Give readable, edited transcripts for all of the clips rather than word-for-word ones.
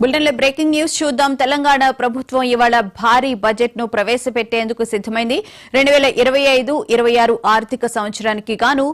బులెటిన్లో breaking news చూద్దాం. తెలంగాణ ప్రభుత్వం ఇవాళ భారీ బడ్జెట్ ను ప్రవేశపెట్టేందుకు సిద్దమైంది. 2025-26 ఆర్థిక సంవత్సరానికి గాను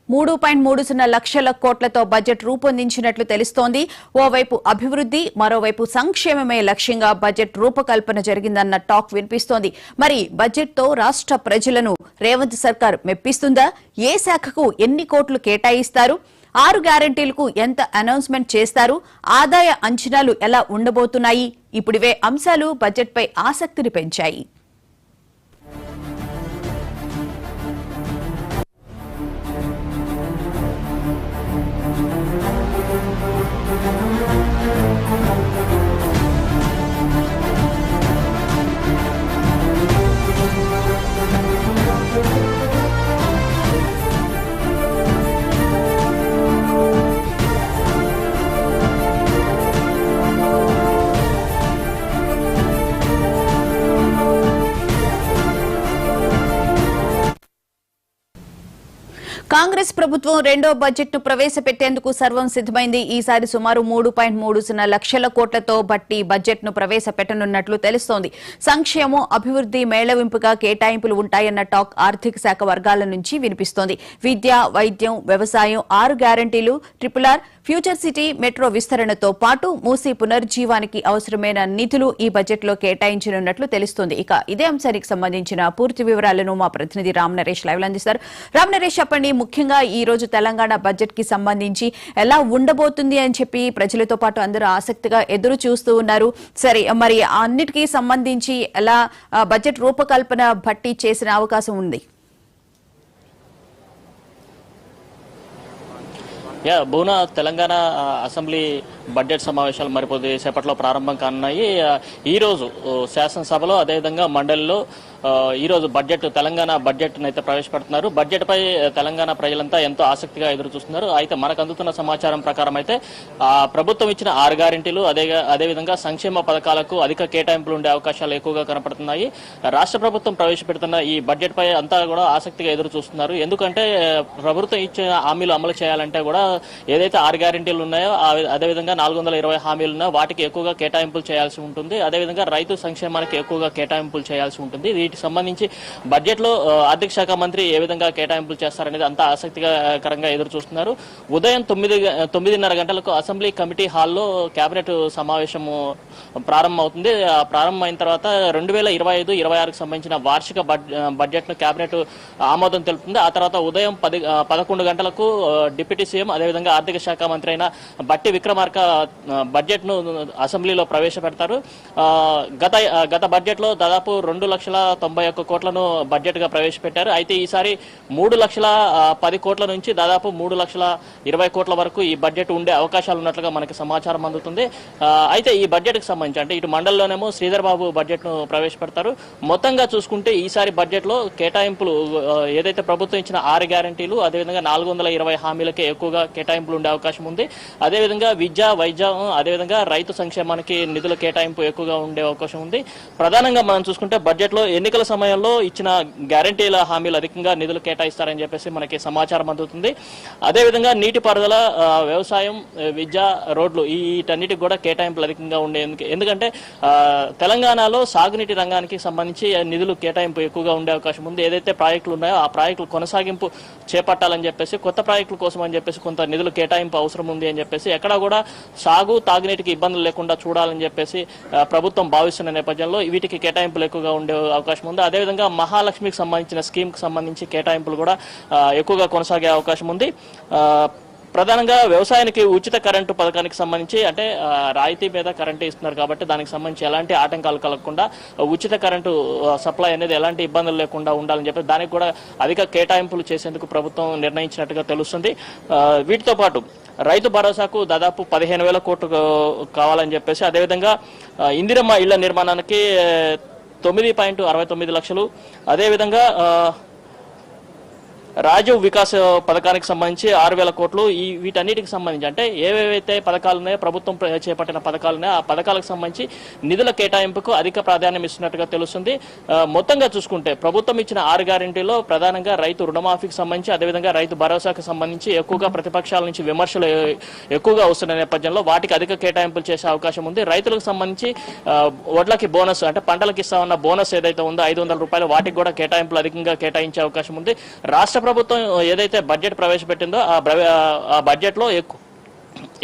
3.30 లక్షల కోట్లతో బడ్జెట్ రూపొందించినట్లు తెలుస్తోంది. ఓవైపు అభివృద్ధి, మరోవైపు సంక్షేమమే లక్ష్యంగా బడ్జెట్ రూపకల్పన జరిగిందన్న టాక్ వినిపిస్తోంది. మరి బడ్జెట్ తో రాష్ట్ర ప్రజలను రేవంత్ సర్కార్ మెప్పిస్తుందా? ఏ శాఖకు ఎన్ని కోట్లు కేటాయిస్తారు? 6 గ్యారెంటీలకు ఎంత అనౌన్స్మెంట్ చేస్తారు? ఆదాయ అంచనాలు ఎలా ఉండబోతున్నాయి? ఇప్పుడివే అంశాలు బడ్జెట్పై ఆసక్తిని పెంచాయి. కాంగ్రెస్ ప్రభుత్వం రెండో బడ్జెట్ ను ప్రవేశపెట్టేందుకు సర్వం సిద్దమైంది. ఈసారి సుమారు 3.30 లక్షల కోట్లతో బడ్జెట్ ను ప్రవేశపెట్టనున్నట్లు తెలుస్తోంది. సంక్షేమం, అభివృద్ధి మేళవింపుగా కేటాయింపులు ఉంటాయన్న టాక్ ఆర్థిక శాఖ వర్గాల నుంచి వినిపిస్తోంది. విద్య, వైద్యం, వ్యవసాయం, 6 గ్యారెంటీలు, RRR, ఫ్యూచర్ సిటీ, మెట్రో విస్తరణతో పాటు మూసీ పునర్జీవానికి అవసరమైన నిధులు ఈ బడ్జెట్ లో కేటాయించనున్నట్లు తెలుస్తోంది. ఇక ఇదే అంశానికి సంబంధించిన పూర్తి వివరాలను మా ప్రతినిధి రామ్ నరేష్ లైవ్ లో అందిస్తారు. రామ్ నరేష్, చెప్పండి, ముఖ్యంగా ఈ రోజు తెలంగాణ బడ్జెట్ కి సంబంధించి ఎలా ఉండబోతుంది అని చెప్పి ప్రజలతో పాటు అందరూ ఆసక్తిగా ఎదురు చూస్తూ ఉన్నారు. సరే, మరి అన్నిటికీ సంబంధించి ఎలా బడ్జెట్ రూపకల్పన బట్టి చేసిన అవకాశం ఉంది? భువన, తెలంగాణ అసెంబ్లీ బడ్జెట్ సమావేశాలు మరికొద్ది సేపట్లో ప్రారంభం కానున్నాయి. ఈ రోజు శాసనసభలో, అదేవిధంగా మండలిలో ఈరోజు తెలంగాణ బడ్జెట్ అయితే ప్రవేశపెడుతున్నారు. బడ్జెట్ పై తెలంగాణ ప్రజలంతా ఎంతో ఆసక్తిగా ఎదురు చూస్తున్నారు. అయితే మనకు అందుతున్న సమాచారం ప్రకారం అయితే ప్రభుత్వం ఇచ్చిన 6 గ్యారెంటీలు, అదేవిధంగా సంక్షేమ పథకాలకు అధిక కేటాయింపులు ఉండే అవకాశాలు ఎక్కువగా కనపడుతున్నాయి. రాష్ట్ర ప్రభుత్వం ప్రవేశపెడుతున్న ఈ బడ్జెట్ పై అంతా కూడా ఆసక్తిగా ఎదురు చూస్తున్నారు. ఎందుకంటే ప్రభుత్వం ఇచ్చిన హామీలు అమలు చేయాలంటే కూడా ఏదైతే 6 గ్యారెంటీలు ఉన్నాయో, అదేవిధంగా 420 హామీలు ఉన్నాయో వాటికి ఎక్కువగా కేటాయింపులు చేయాల్సి ఉంటుంది. అదేవిధంగా రైతు సంక్షేమానికి ఎక్కువగా కేటాయింపులు చేయాల్సి ఉంటుంది. వీటికి సంబంధించి బడ్జెట్ లో ఆర్థిక శాఖ మంత్రి ఏ విధంగా కేటాయింపులు చేస్తారనేది అంతా ఆసక్తికరంగా ఎదురు చూస్తున్నారు. ఉదయం 9:30 గంటలకు అసెంబ్లీ కమిటీ హాల్లో కేబినెట్ సమావేశం ప్రారంభమవుతుంది. ప్రారంభమైన తర్వాత 2025-26కు సంబంధించిన వార్షిక బడ్జెట్ ను కేబినెట్ ఆమోదం తెలుపుతుంది. ఆ తర్వాత ఉదయం 11 గంటలకు డిప్యూటీ సీఎం, అదేవిధంగా ఆర్థిక శాఖ మంత్రి అయిన బట్టి విక్రమార్క బడ్జెట్ ను అసెంబ్లీలో ప్రవేశపెడతారు. గత బడ్జెట్ లో దాదాపు 2,91 కోట్లను బడ్జెట్ గా ప్రవేశపెట్టారు. అయితే ఈసారి 3,10 కోట్ల నుంచి దాదాపు 3,20 కోట్ల వరకు ఈ బడ్జెట్ ఉండే అవకాశాలు ఉన్నట్లుగా మనకి సమాచారం అందుతుంది. అయితే ఈ బడ్జెట్ కి సంబంధించి అంటే ఇటు మండలిలోనేమో శ్రీధర్ బాబు బడ్జెట్ ను ప్రవేశపెడతారు. మొత్తంగా చూసుకుంటే ఈసారి బడ్జెట్ లో కేటాయింపులు ఏదైతే ప్రభుత్వం ఇచ్చిన 6 గ్యారెంటీలు, అదేవిధంగా 420 హామీలకే ఎక్కువగా కేటాయింపులు ఉండే అవకాశం ఉంది. అదేవిధంగా విద్య, వైద్యం, అదేవిధంగా రైతు సంక్షేమానికి నిధుల కేటాయింపు ఎక్కువగా ఉండే అవకాశం ఉంది. ప్రధానంగా మనం చూసుకుంటే బడ్జెట్ లో ఎన్నికల సమయంలో ఇచ్చిన గ్యారెంటీల హామీలు అధికంగా నిధులు కేటాయిస్తారని చెప్పేసి మనకి సమాచారం అందుతుంది. అదేవిధంగా నీటిపారుదల, వ్యవసాయం, విద్య, రోడ్లు వీటన్నిటికి కూడా కేటాయింపులు అధికంగా ఉండే. ఎందుకంటే తెలంగాణలో సాగునీటి రంగానికి సంబంధించి నిధులు కేటాయింపు ఎక్కువగా ఉండే అవకాశం ఉంది. ఏదైతే ప్రాజెక్టులు ఉన్నాయో ఆ ప్రాజెక్టులు కొనసాగింపు చేపట్టాలని చెప్పేసి, కొత్త ప్రాజెక్టుల కోసం అని చెప్పేసి కొంత నిధులు కేటాయింపు అవసరం ఉంది అని చెప్పేసి, ఎక్కడా కూడా సాగు, తాగునీటికి ఇబ్బందులు లేకుండా చూడాలని చెప్పేసి ప్రభుత్వం భావిస్తున్న నేపథ్యంలో వీటికి కేటాయింపులు ఎక్కువగా ఉండే అవకాశం ఉంది. అదేవిధంగా మహాలక్ష్మికి సంబంధించిన స్కీమ్ కి సంబంధించి కేటాయింపులు కూడా ఎక్కువగా కొనసాగే అవకాశం ఉంది. ప్రధానంగా వ్యవసాయానికి ఉచిత కరెంటు పథకానికి సంబంధించి అంటే రాయితీ మీద కరెంటు ఇస్తున్నారు కాబట్టి దానికి సంబంధించి ఎలాంటి ఆటంకాలు కలగకుండా ఉచిత కరెంటు సప్లై అనేది ఎలాంటి ఇబ్బందులు లేకుండా ఉండాలని చెప్పి దానికి కూడా అధిక కేటాయింపులు చేసేందుకు ప్రభుత్వం నిర్ణయించినట్టుగా తెలుస్తుంది. వీటితో పాటు రైతు భరోసాకు దాదాపు 15,000 కోట్లు కావాలని చెప్పేసి, అదేవిధంగా ఇందిరమ్మ ఇళ్ల నిర్మాణానికి 9.69 లక్షలు, అదేవిధంగా రాజీవ్ వికాస్ పథకానికి సంబంధించి 6,000 కోట్లు వీటన్నిటికి సంబంధించి అంటే ఏవేవైతే పథకాలు ఉన్నాయో ప్రభుత్వం చేపట్టిన పథకాలు ఉన్నాయో ఆ పథకాలకు సంబంధించి నిధుల కేటాయింపుకు అధిక ప్రాధాన్యం ఇస్తున్నట్టుగా తెలుస్తుంది. మొత్తంగా చూసుకుంటే ప్రభుత్వం ఇచ్చిన 6 గ్యారెంటీలో ప్రధానంగా రైతు రుణమాఫీకి సంబంధించి అదేవిధంగా రైతు భరోసాకు సంబంధించి ఎక్కువగా ప్రతిపక్షాల నుంచి విమర్శలు ఎక్కువగా వస్తున్న నేపథ్యంలో వాటికి అధిక కేటాయింపులు చేసే అవకాశం ఉంది. రైతులకు సంబంధించి వడ్లకి బోనస్ అంటే పంటలకు ఇస్తామన్న బోనస్ ఏదైతే ఉందో 500 రూపాయలు వాటికి కూడా కేటాయింపులు అధికంగా కేటాయించే అవకాశం ఉంది. రాష్ట్ర ప్రభుత్వం ఏదైతే బడ్జెట్ ప్రవేశపెట్టిందో ఆ బడ్జెట్ లో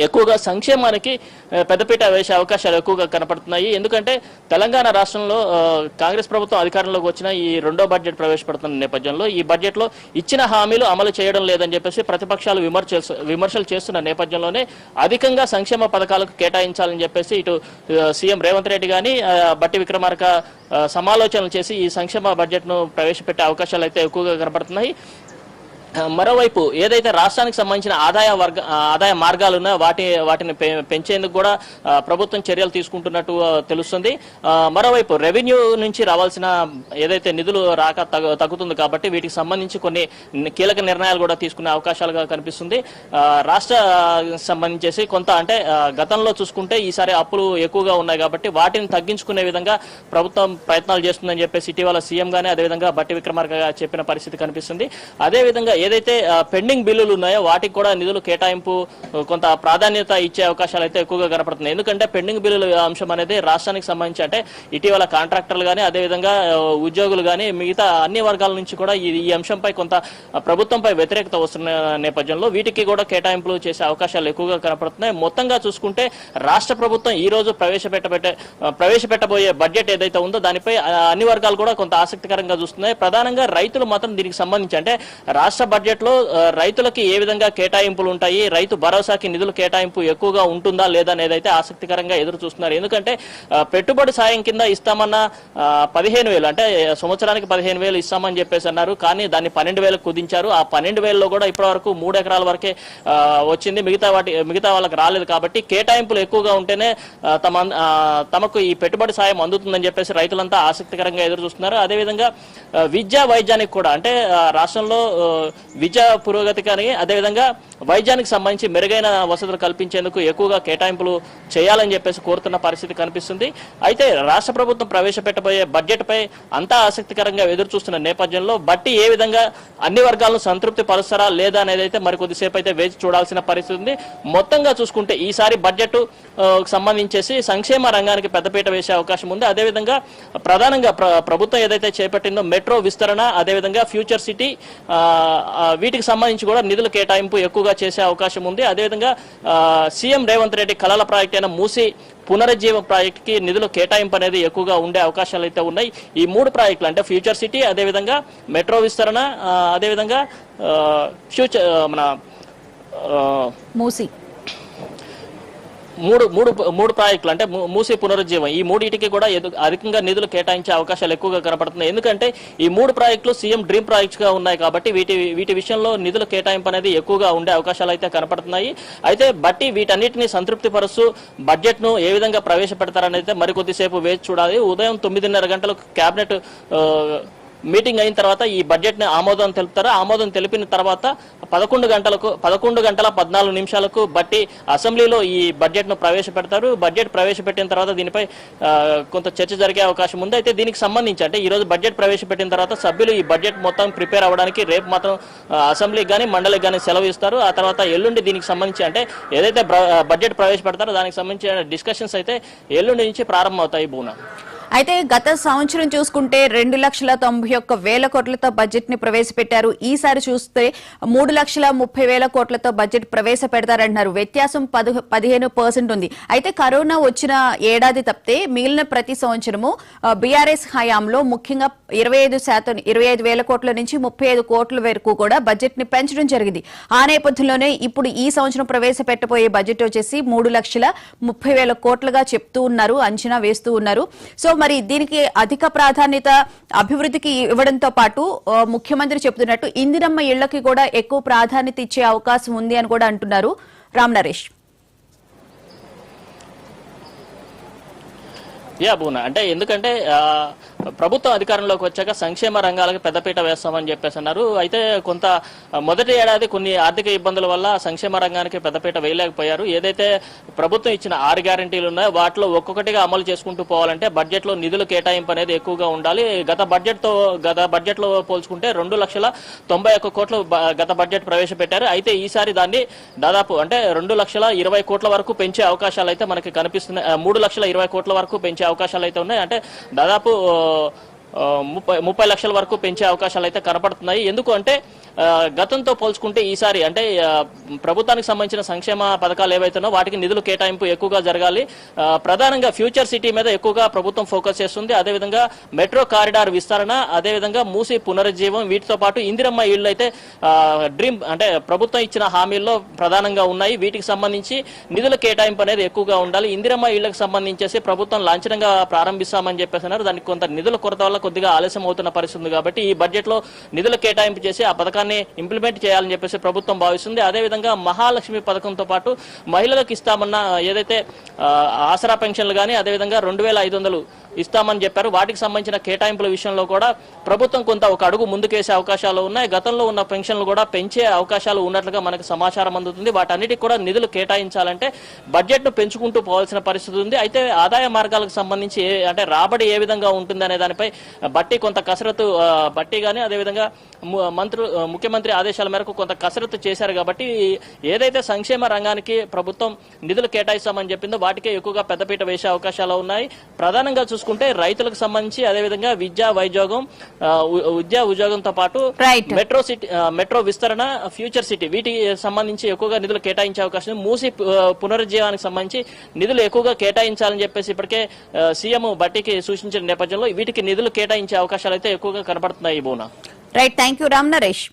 ఎక్కువగా సంక్షేమానికి పెద్దపీట వేసే అవకాశాలు ఎక్కువగా కనపడుతున్నాయి. ఎందుకంటే తెలంగాణ రాష్ట్రంలో కాంగ్రెస్ ప్రభుత్వం అధికారంలోకి వచ్చిన ఈ రెండో బడ్జెట్ ప్రవేశపెడుతున్న నేపథ్యంలో ఈ బడ్జెట్ లో ఇచ్చిన హామీలు అమలు చేయడం లేదని చెప్పేసి ప్రతిపక్షాలు విమర్శలు చేస్తున్న నేపథ్యంలోనే అధికంగా సంక్షేమ పథకాలకు కేటాయించాలని చెప్పేసి ఇటు సీఎం రేవంత్ రెడ్డి కానీ బట్టి విక్రమార్క సమాలోచనలు చేసి ఈ సంక్షేమ బడ్జెట్ ను ప్రవేశపెట్టే అవకాశాలు అయితే ఎక్కువగా కనపడుతున్నాయి. మరోవైపు ఏదైతే రాష్ట్రానికి సంబంధించిన ఆదాయ మార్గాలు ఉన్నాయో వాటిని పెంచేందుకు కూడా ప్రభుత్వం చర్యలు తీసుకుంటున్నట్టు తెలుస్తుంది. మరోవైపు రెవెన్యూ నుంచి రావాల్సిన ఏదైతే నిధులు రాక తగ్గుతుంది కాబట్టి వీటికి సంబంధించి కొన్ని కీలక నిర్ణయాలు కూడా తీసుకునే అవకాశాలుగా కనిపిస్తుంది. రాష్ట్ర సంబంధించేసి కొంత అంటే గతంలో చూసుకుంటే ఈసారి అప్పులు ఎక్కువగా ఉన్నాయి కాబట్టి వాటిని తగ్గించుకునే విధంగా ప్రభుత్వం ప్రయత్నాలు చేస్తుందని చెప్పేసి ఇటీవల సీఎం గానీ అదేవిధంగా బట్టి విక్రమార్క చెప్పిన పరిస్థితి కనిపిస్తుంది. అదేవిధంగా ఏదైతే పెండింగ్ బిల్లులు ఉన్నాయో వాటికి కూడా నిధులు కేటాయింపు కొంత ప్రాధాన్యత ఇచ్చే అవకాశాలు అయితే ఎక్కువగా కనపడుతున్నాయి. ఎందుకంటే పెండింగ్ బిల్లుల అంశం అనేది రాష్ట్రానికి సంబంధించి అంటే ఇటీవల కాంట్రాక్టర్లు కానీ అదేవిధంగా ఉద్యోగులు కానీ మిగతా అన్ని వర్గాల నుంచి కూడా ఈ అంశంపై కొంత ప్రభుత్వంపై వ్యతిరేకత వస్తున్న నేపథ్యంలో వీటికి కూడా కేటాయింపులు చేసే అవకాశాలు ఎక్కువగా కనపడుతున్నాయి. మొత్తంగా చూసుకుంటే రాష్ట్ర ప్రభుత్వం ఈ రోజు ప్రవేశపెట్టబోయే బడ్జెట్ ఏదైతే ఉందో దానిపై అన్ని వర్గాలు కూడా కొంత ఆసక్తికరంగా చూస్తున్నాయి. ప్రధానంగా రైతులు మాత్రం దీనికి సంబంధించి అంటే రాష్ట్ర బడ్జెట్ లో రైతులకి ఏ విధంగా కేటాయింపులు ఉంటాయి, రైతు భరోసాకి నిధులు కేటాయింపు ఎక్కువగా ఉంటుందా లేదా అనేదైతే ఆసక్తికరంగా ఎదురు చూస్తున్నారు. ఎందుకంటే పెట్టుబడి సాయం కింద ఇస్తామన్న 15,000 అంటే సంవత్సరానికి 15,000 ఇస్తామని చెప్పేసి అన్నారు. కానీ దాన్ని 12,000 కుదించారు. ఆ 12,000లో కూడా ఇప్పటి వరకు 3 ఎకరాల వరకే వచ్చింది. మిగతా వాళ్ళకి రాలేదు. కాబట్టి కేటాయింపులు ఎక్కువగా ఉంటేనే తమకు ఈ పెట్టుబడి సాయం అందుతుందని చెప్పేసి రైతులంతా ఆసక్తికరంగా ఎదురు చూస్తున్నారు. అదేవిధంగా విద్యా వైద్యానికి కూడా అంటే రాష్ట్రంలో విద్యా పురోగతి కానీ అదేవిధంగా వైద్యానికి సంబంధించి మెరుగైన వసతులు కల్పించేందుకు ఎక్కువగా కేటాయింపులు చేయాలని చెప్పేసి కోరుతున్న పరిస్థితి కనిపిస్తుంది. అయితే రాష్ట్ర ప్రభుత్వం ప్రవేశపెట్టబోయే బడ్జెట్ పై అంతా ఆసక్తికరంగా ఎదురు చూస్తున్న నేపథ్యంలో బట్టి ఏ విధంగా అన్ని వర్గాలను సంతృప్తి పరుస్తారా లేదా అనేది అయితే మరికొద్దిసేపు అయితే వేచి చూడాల్సిన పరిస్థితి ఉంది. మొత్తంగా చూసుకుంటే ఈసారి బడ్జెట్ సంబంధించేసి సంక్షేమ రంగానికి పెద్దపీట వేసే అవకాశం ఉంది. అదేవిధంగా ప్రధానంగా ప్రభుత్వం ఏదైతే చేపట్టిందో మెట్రో విస్తరణ అదేవిధంగా ఫ్యూచర్ సిటీ వీటికి సంబంధించి కూడా నిధుల కేటాయింపు ఎక్కువగా చేసే అవకాశం ఉంది. అదేవిధంగా సీఎం రేవంత్ రెడ్డి కలల ప్రాజెక్ట్ అయిన మూసీ పునరుజ్జీవ ప్రాజెక్టుకి నిధుల కేటాయింపు అనేది ఎక్కువగా ఉండే అవకాశాలు అయితే ఉన్నాయి. ఈ 3 ప్రాజెక్టులు అంటే ఫ్యూచర్ సిటీ అదేవిధంగా మెట్రో విస్తరణ అదేవిధంగా ఫ్యూచర్ మన మూసీ మూడు ప్రాజెక్టులు అంటే మూసీ పునరుజ్జీవం ఈ మూడింటికి కూడా అధికంగా నిధులు కేటాయించే అవకాశాలు ఎక్కువగా కనపడుతున్నాయి. ఎందుకంటే ఈ 3 ప్రాజెక్టులు సీఎం డ్రీమ్ ప్రాజెక్ట్స్ గా ఉన్నాయి కాబట్టి వీటి విషయంలో నిధుల కేటాయింపు అనేది ఎక్కువగా ఉండే అవకాశాలు అయితే కనపడుతున్నాయి. అయితే బట్టి వీటన్నిటిని సంతృప్తి పరుస్తూ బడ్జెట్ ను ఏ విధంగా ప్రవేశపెడతారని అయితే మరికొద్దిసేపు వేచి చూడాలి. ఉదయం 9:30 గంటలకు కేబినెట్ మీటింగ్ అయిన తర్వాత ఈ బడ్జెట్ ని ఆమోదం తెలుపుతారు. ఆమోదం తెలిపిన తర్వాత 11 గంటల 14 నిమిషాలకు బట్టి అసెంబ్లీలో ఈ బడ్జెట్ ను ప్రవేశపెడతారు. బడ్జెట్ ప్రవేశపెట్టిన తర్వాత దీనిపై కొంత చర్చ జరిగే అవకాశం ఉంది. అయితే దీనికి సంబంధించి అంటే ఈ రోజు బడ్జెట్ ప్రవేశపెట్టిన తర్వాత సభ్యులు ఈ బడ్జెట్ మొత్తం ప్రిపేర్ అవ్వడానికి రేపు మాత్రం అసెంబ్లీకి కానీ మండలికి కానీ సెలవు ఇస్తారు. ఆ తర్వాత ఎల్లుండి దీనికి సంబంధించి అంటే ఏదైతే బడ్జెట్ ప్రవేశపెడతారో దానికి సంబంధించిన డిస్కషన్స్ అయితే ఎల్లుండి నుంచి ప్రారంభమవుతాయి. బూనా అయితే గత సంవత్సరం చూసుకుంటే 2,91,000 కోట్లతో బడ్జెట్ ని ప్రవేశపెట్టారు. ఈసారి చూస్తే 3,30,000 కోట్లతో బడ్జెట్ ప్రవేశపెడతారంటున్నారు. వ్యత్యాసం 15% ఉంది. అయితే కరోనా వచ్చిన ఏడాది తప్పితే మిగిలిన ప్రతి సంవత్సరము బీఆర్ఎస్ హయాంలో ముఖ్యంగా 25,000 కోట్ల నుంచి 35 కోట్ల వరకు కూడా బడ్జెట్ ని పెంచడం జరిగింది. ఆ నేపథ్యంలోనే ఇప్పుడు ఈ సంవత్సరం ప్రవేశపెట్టబోయే బడ్జెట్ వచ్చేసి 3,30,000 కోట్లుగా చెప్తూ ఉన్నారు, అంచనా వేస్తూ ఉన్నారు. సో మరి దీనికి అధిక ప్రాధాన్యత అభివృద్ధికి ఇవ్వడంతో పాటు ముఖ్యమంత్రి చెబుతున్నట్టు ఇందిరమ్మ ఇళ్లకి కూడా ఎక్కువ ప్రాధాన్యత ఇచ్చే అవకాశం ఉంది అని కూడా అంటున్నారు. రామ్ నరేష్. బూనా అంటే ఎందుకంటే ప్రభుత్వం అధికారంలోకి వచ్చాక సంక్షేమ రంగాలకు పెద్దపీట వేస్తామని చెప్పేసి అన్నారు. అయితే కొంత మొదటి ఏడాది కొన్ని ఆర్థిక ఇబ్బందుల వల్ల సంక్షేమ రంగానికి పెద్దపీట వేయలేకపోయారు. ఏదైతే ప్రభుత్వం ఇచ్చిన 6 గ్యారెంటీలు ఉన్నాయో వాటిలో ఒక్కొక్కటిగా అమలు చేసుకుంటూ పోవాలంటే బడ్జెట్ లో నిధుల కేటాయింపు అనేది ఎక్కువగా ఉండాలి. గత బడ్జెట్ లో పోల్చుకుంటే 2,91 కోట్లు గత బడ్జెట్ ప్రవేశపెట్టారు. అయితే ఈసారి దాన్ని దాదాపు అంటే 2,20 కోట్ల వరకు పెంచే అవకాశాలు అయితే మనకి కనిపిస్తున్నాయి. 3,20 కోట్ల వరకు పెంచే అవకాశాలు అయితే ఉన్నాయి. అంటే దాదాపు 30 లక్షల వరకు పెంచే అవకాశాలు అయితే కనపడుతున్నాయి. ఎందుకు అంటే గతంతో పోల్చుకుంటే ఈసారి అంటే ప్రభుత్వానికి సంబంధించిన సంక్షేమ పథకాలు ఏవైతున్నాయో వాటికి నిధులు కేటాయింపు ఎక్కువగా జరగాలి. ప్రధానంగా ఫ్యూచర్ సిటీ మీద ఎక్కువగా ప్రభుత్వం ఫోకస్ చేస్తుంది. అదేవిధంగా మెట్రో కారిడార్ విస్తరణ, అదేవిధంగా మూసి పునరుజ్జీవం, వీటితో పాటు ఇందిరమ్మ ఇళ్లు అయితే డ్రీమ్ అంటే ప్రభుత్వం ఇచ్చిన హామీల్లో ప్రధానంగా ఉన్నాయి. వీటికి సంబంధించి నిధుల కేటాయింపు అనేది ఎక్కువగా ఉండాలి. ఇందిరమ్మ ఇళ్లకు సంబంధించేసి ప్రభుత్వం లాంఛనంగా ప్రారంభిస్తామని చెప్పేస్తున్నారు. దానికి కొంత నిధుల కొరత వల్ల కొద్దిగా ఆలస్యం అవుతున్న పరిస్థితి ఉంది. కాబట్టి ఈ బడ్జెట్ లో నిధుల కేటాయింపు చేసి ఆ పథకాన్ని ఇంప్లిమెంట్ చేయాలని చెప్పేసి ప్రభుత్వం భావిస్తుంది. అదేవిధంగా మహాలక్ష్మి పథకంతో పాటు మహిళలకు ఇస్తామన్న ఏదైతే ఆసరా పెన్షన్లు కానీ అదేవిధంగా 2,500 ఇస్తామని చెప్పారు. వాటికి సంబంధించిన కేటాయింపుల విషయంలో కూడా ప్రభుత్వం కొంత ఒక అడుగు ముందుకేసే అవకాశాలు ఉన్నాయి. గతంలో ఉన్న పెన్షన్లు కూడా పెంచే అవకాశాలు ఉన్నట్లుగా మనకు సమాచారం అందుతుంది. వాటన్నిటికి కూడా నిధులు కేటాయించాలంటే బడ్జెట్ ను పెంచుకుంటూ పోవాల్సిన పరిస్థితి ఉంది. అయితే ఆదాయ మార్గాలకు సంబంధించి అంటే రాబడి ఏ విధంగా ఉంటుంది అనే దానిపై బట్టి కొంత కసరత్తు బట్టి కానీ అదేవిధంగా ముఖ్యమంత్రి ఆదేశాల మేరకు కొంత కసరత్తు చేశారు. కాబట్టి ఏదైతే సంక్షేమ రంగానికి ప్రభుత్వం నిధులు కేటాయిస్తామని చెప్పిందో వాటికే ఎక్కువగా పెద్దపీట వేసే అవకాశాలు ఉన్నాయి. ప్రధానంగా చూసుకుంటే రైతులకు సంబంధించి అదేవిధంగా విద్యా ఉద్యోగంతో పాటు మెట్రో విస్తరణ, ఫ్యూచర్ సిటీ వీటికి సంబంధించి ఎక్కువగా నిధులు కేటాయించే అవకాశం ఉంది. మూసి పునరుజ్జీవానికి సంబంధించి నిధులు ఎక్కువగా కేటాయించాలని చెప్పేసి ఇప్పటికే సీఎం బట్టికి సూచించిన నేపథ్యంలో వీటికి నిధులు కేటాయించే అవకాశాలు అయితే ఎక్కువగా కనబడుతున్నాయి. బోనా right, thank you Ram Naresh.